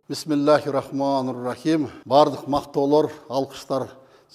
Бисмиллахир-рахманир-рахим. Бардық мақтаулар, алқыштар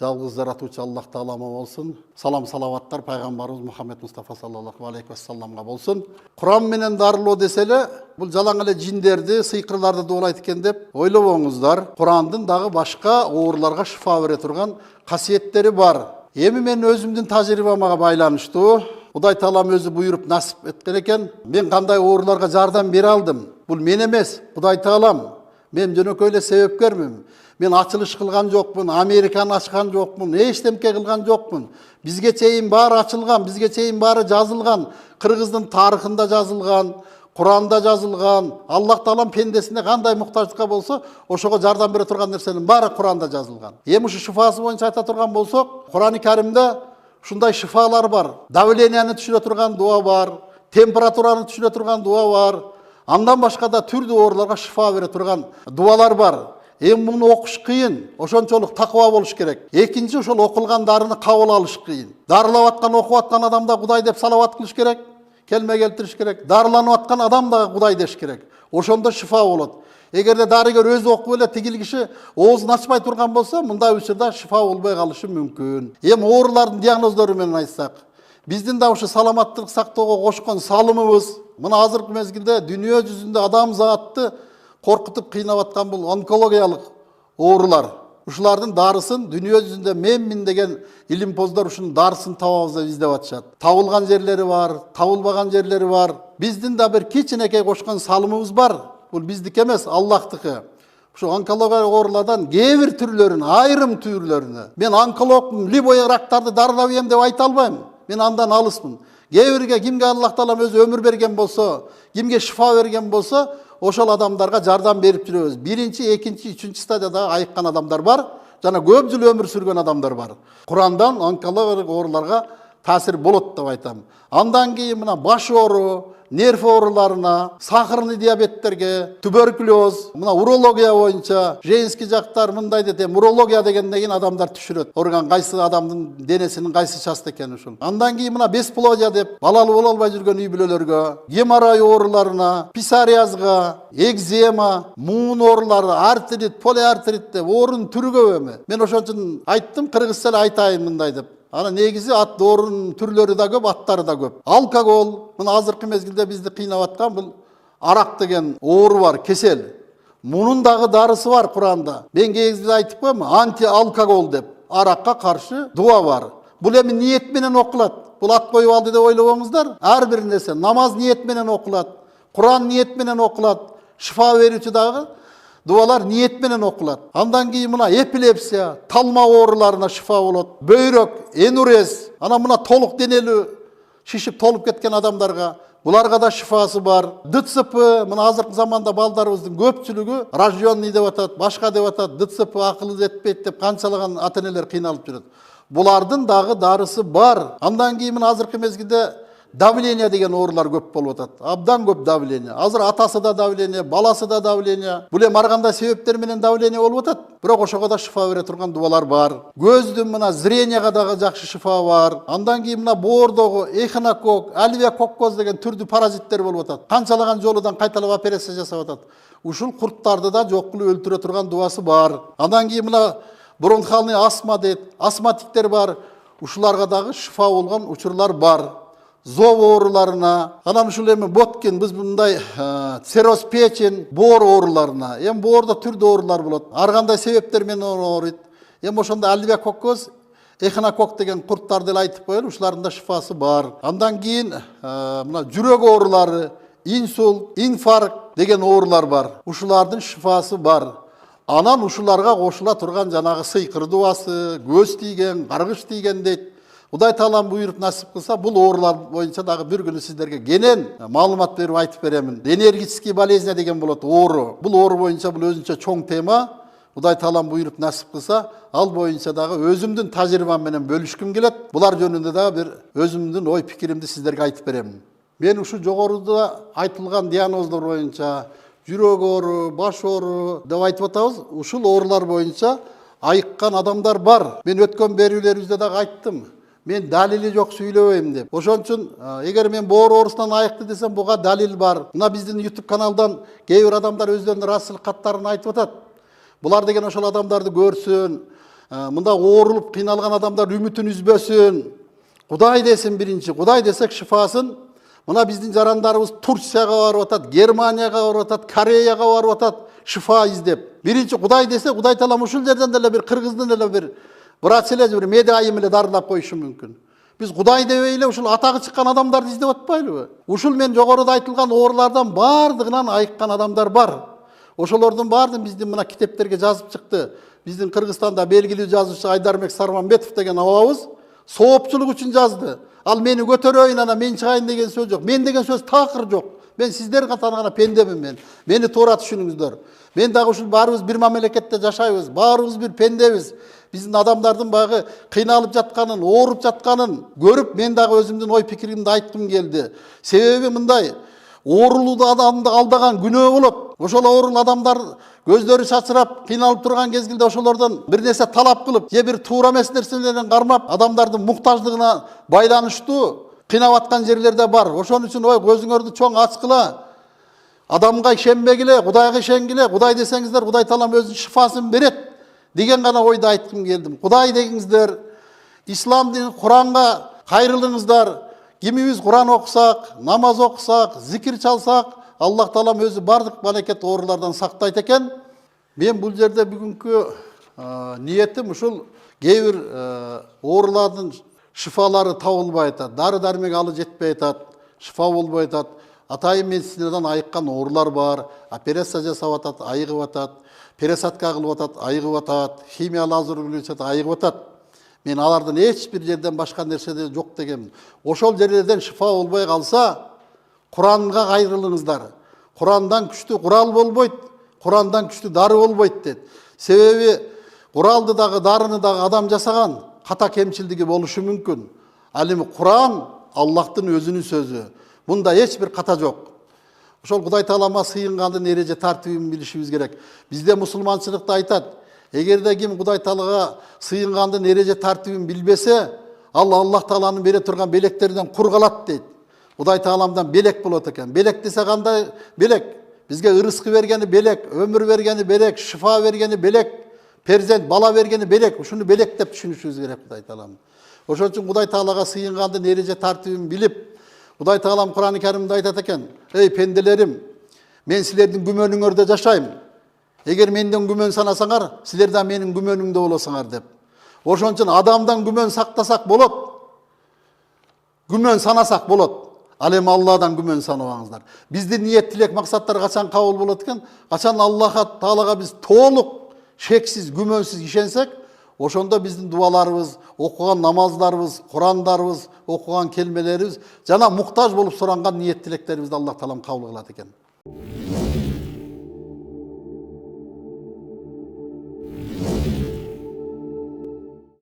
жалғыз жаратушы Аллах Таалама болсын. Салам салаваттар пайғамбарымыз Мұхаммед Мұстафа саллаллаху алейхи вассаламға болсын. Құран менен дарылоо деселе, бұл жалаң эле жиндерди, сыйкырларды дуалайт экен деп ойлобоңуздар. Құрандын дагы башка ооруларга шифа бере турган касиеттери бар. Эми мен өзүмдүн тажрыйбама байланыштуу Құдай Таалам өзі бұйырып насип еткен екен. Мен қандай ооруларга жардам бере алдым. Бұл мен емес, Құдай Таалам. Мен жөнөкөйлө себепкермин. Мен ачылыш кылган жокмун, Американы ачкан жокмун, эчтемке кылган жокмун. Бизге чейин баары ачылган, бизге чейин баары жазылган. Кыргыздын тарыхында жазылган, Куранда жазылган. Аллах Таалам пендесине кандай муктаждыкка болсо, ошого жардам бере турган нерсенин баары Куранда жазылган. Эми ушу шифасы боюнча айта турган болсок, Курани Каримде ушундай шифалар бар. Давленияны түшүрө турган дуа бар, температураны түшүрө турган дуа бар. Андан башка да түрдүү ооруларга шифа бере турган дуалар бар. Эми муну окуш кыйын, ошончолук такыба болуш керек. Экинчи, ошол окулган дарыны кабыл алыш кыйын. Дарылап аткан, окуп аткан адамда Кудай деп салават кылыш керек, келме келтириш керек. Дарыланып аткан адам да Кудай деш керек. Ошондо шифа болот. Эгерде дарыгер өзү окуп эле тигил киши оозун ачпай турган болсо, мындай учурда шифа болбой калышы мүмкүн. Эми оорулардын диагноздору менен айтсак, биздин да ушу саламаттык сактоого кошкон салымыбыз мына азыркы мезгилде дүйнө жүзүндө адам затты коркутуп кыйнап аткан бул онкологиялык оорулар. Ушулардын дарысын дүйнө жүзүндө менмин деген илимпоздор ушунун дарысын табабыз деп издеп атышат. Табылган жерлери бар, табылбаган жерлери бар. Биздин да бир кичинекей кошкон салымыбыз бар. Бул биздики эмес, Аллахтыкы. Ушу онкологиялык оорулардан кээ бир түрлөрүн, айрым түрлөрүнө мен онкологмун, любой рактарды дарылап ем деп айта албайм. Мен андан алыспын. Кээ бирге кимге Аллах Таалам өзү өмүр берген болсо, кимге шифа берген болсо, ошол адамдарга жардам берип жүрөбүз. Биринчи, экинчи, үчүнчү стадияда айыккан адамдар бар, жана көп жыл өмүр сүргөн адамдар бар. Курандан онкологиялык ооруларга таасир болот деп айтам. Андан кийин мына баш оору, нерв ооруларына, сахарный диабеттерге, туберкулез, мына урология боюнча, женский жактар мындай деп, урология дегенден кийин адамдар түшүрөт. Орган кайсы адамдын денесинин кайсы часты экени ушул. Андан кийин мына бесплодия деп, балалуу боло албай жүргөн үй бүлөлөргө, геморрой ооруларына, псориазга, экзема, муун оорулары, артрит, полиартрит деп оорунун түрү көп эми. Мен ошон үчүн айттым, кыргызча эле айтайын мындай деп. Ана негизи оорунун түрлөрү да көп, аттары да көп. Алкогол, мына азыркы мезгилде бизди кыйнап аткан бул арак деген оору бар, кесел. Мунун дагы дарысы бар Куранда. Мен кегизде айтып коем, анти-алкогол деп, аракка каршы дуа бар. Бул эми ниет менен окулат. Бул ат коюп алды деп ойлобоңуздар. Ар бир нерсе намаз ниет менен окулат, Куран ниет менен окулат, шифа берүүчү дагы дуалар ниет менен окулат. Андан кийин мына эпилепсия, талма ооруларына шифа болот. Бөйрөк, энурез, ана мына толук денелүү шишип толуп кеткен адамдарга буларга да шифасы бар. ДЦП, мына азыркы заманда балдарыбыздын көпчүлүгү рожденный деп атат, башка деп атат, ДЦП акылы жетпейт деп канчалаган ата-энелер кыйналып жүрөт. Булардын дагы дарысы бар. Андан кийин мына азыркы мезгилде давление деген оорулар көп болуп атат. Абдан көп давление. Азыр атасы да давление, баласы да давление. Бул эми ар кандай себептер менен давление болуп атат. Бирок ошого да шифа бере турган дуалар бар. Көздүн мына зренияга дагы жакшы шифа бар. Андан кийин мына боордогу эхинокок, альвеококкоз деген түрдүү паразиттер болуп атат. Канчалаган жолудан кайталап операция жасап атат. Ушул курттарды да жок кылып өлтүрө турган дуасы бар. Андан кийин мына бронхальный астма дейт, астматиктер бар. Ушуларга дагы шифа болгон учурлар бар. Зоб ооруларына, анан ушул эми боткин, биз мындай цирроз печень, боор ооруларына. Эми боордо түрдүү оорулар болот. Ар кандай себептер менен ооруйт. Эми ошондо альвеококкоз, эхинокок деген курттарды эле айтып коелу, ушулардын да шифасы бар. Андан кийин мына жүрөк оорулары, инсульт, инфаркт деген оорулар бар. Ушулардын шифасы бар. Анан ушуларга кошула турган жанагы сыйкыр дуасы, көз тийген, каргыш тийген дейт. Кудай Таалам буйруп насип кылса, бул оорулар боюнча дагы бир күнү сиздерге кенен маалымат берип айтып беремин. Энергетический болезнь деген болот оору. Бул оору боюнча бул өзүнчө чоң тема. Кудай Таалам буйруп насип кылса, ал боюнча дагы өзүмдүн тажрыйбам менен бөлүшкүм келет. Булар жөнүндө дагы бир өзүмдүн ой пикиримди сиздерге айтып беремин. Мен ушу жогоруда айтылган диагноздор боюнча жүрөк оору, баш оору деп айтып атабыз. Ушул оорулар боюнча айыккан адамдар бар. Мен өткөн берүүлөрүбүздө дагы айттым. Мен далили жок сүйлөбөйм деп. Ошон үчүн эгер мен боор оорусунан айыкты десем, буга далил бар. Мына биздин YouTube каналдан кээ бир адамдар өздөрүнүн ыраазычылык каттарын айтып атат. Булар деген ошол адамдарды көрсүн, мында оорулуп кыйналган адамдар үмүтүн үзбөсүн. Кудай десин биринчи, Кудай десек шифасын. Мына биздин жарандарыбыз Турцияга барып атат, Германияга барып атат, Кореяга барып атат, шифа издеп. Биринчи Кудай десе, Кудай таалам ушул жерден деле бир кыргыздын эле бир врач эле, бир медайым эле дарылап коюшу мүмкүн. Биз Кудай дебей эле ушул атагы чыккан адамдарды издеп атпайлыбы? Ушул мен жогоруда айтылган оорулардан бардыгынан айыккан адамдар бар. Ошолордун баарын биздин мына китептерге жазып чыкты. Биздин Кыргызстанда белгилүү жазуучу Айдарбек Сарманбетов деген абабыз соопчулук үчүн жазды. Ал мени көтөрөйүн, ана мен чыгайын деген сөз жок. Мен деген сөз такыр жок. Мен сиздер катары гана пендемин мен. Мени туура түшүнүңүздөр. Мен дагы ушул баарыбыз бир мамлекетте жашайбыз. Баарыбыз бир пендебиз. Биздин адамдардын багы кыйналып жатканын, ооруп жатканын көрүп, мен дагы өзүмдүн ой пикиримди айткым келди. Себеби мындай, оорулуу адамды алдаган күнөө болот. Ошол оорул адамдар көздөрү чачырап, кыйналып турган кезгилде ошолордон бир нерсе талап кылып, же бир туура эмес нерселерден кармап, адамдардын муктаждыгына байланыштуу кыйнап аткан жерлерде бар. Ошон үчүн ой көзүңөрдү чоң ачкыла. Адамга ишенбегиле, Кудайга ишенгиле. Кудай десеңиздер, Кудай таалам өзүнүн шифасын берет деген гана ойду айткым келдим. Кудай дегиңиздер, ислам дини Куранга кайрылыңыздар. Кимибиз Куран окусак, намаз окусак, зикир чалсак, Аллах таалам өзү бардык балекет оорулардан сактайт экен. Мен бул жерде бүгүнкү ниетим ушул кээ бир оорулардын шифалары табылбай атат, дары дармек алы жетпей атат, шифа болбой атат. Атайын медицинадан айыккан оорулар бар, операция жасап атат, айыгып атат, пересадка кылып атат, айыгып атат, химия лазер ургузуп айыгып атат. Мен алардын эч бир жерден башка нерсе жок дегенмин. Ошол жерлерден шифа болбой калса, Куранга кайрылыңыздар. Курандан күчтүү курал болбойт, Курандан күчтүү дары болбойт дейт. Себеби куралды дагы, дарыны дагы адам жасаган, ката кемчилдиги болушу мүмкүн. Ал эми Куран Аллахтын өзүнүн сөзү. Мында эч бир ката жок. Ошол Кудай таалама сыйынгандын эреже тартибин билишибиз керек. Бизде мусулманчылыкта айтат, эгерде ким Кудай таалага сыйынгандын эреже тартибин билбесе, ал Аллах тааланын бере турган белектеринен кур калат дейт. Кудай тааламдан белек болот экен. Белек десе кандай белек? Бизге ырыскы бергени белек, өмүр бергени белек, шифа бергени белек, перзент бала бергени белек. Ушуну белек деп түшүнүшүбүз керек Кудай таалам. Ошон үчүн Кудай таалага сыйынгандын эреже тартибин билип, Кудай таалам Куран-ы Каримде айтат экен: "Эй пенделерим, мен силердин күмөнүңөрдө жашайм. Эгер менден күмөн санасаңар, силер да менин күмөнүмдө болосуңар" деп. Ошон үчүн адамдан күмөн сактасак болот. Күмөн санасак болот. Ал эми Алладан күмөн санабаңыздар. Биздин ниет, тилек, максаттар качан кабыл болот экен? Качан Аллаха таалага биз толук, шексиз, күмөнсүз ишенсек, ошондо биздин дуаларыбыз, окуган намаздарыбыз, Курандарыбыз, окуган келмелерибиз жана муктаж болуп суранган ниет, тилектерибизди Аллах таалам кабыл кылат экен.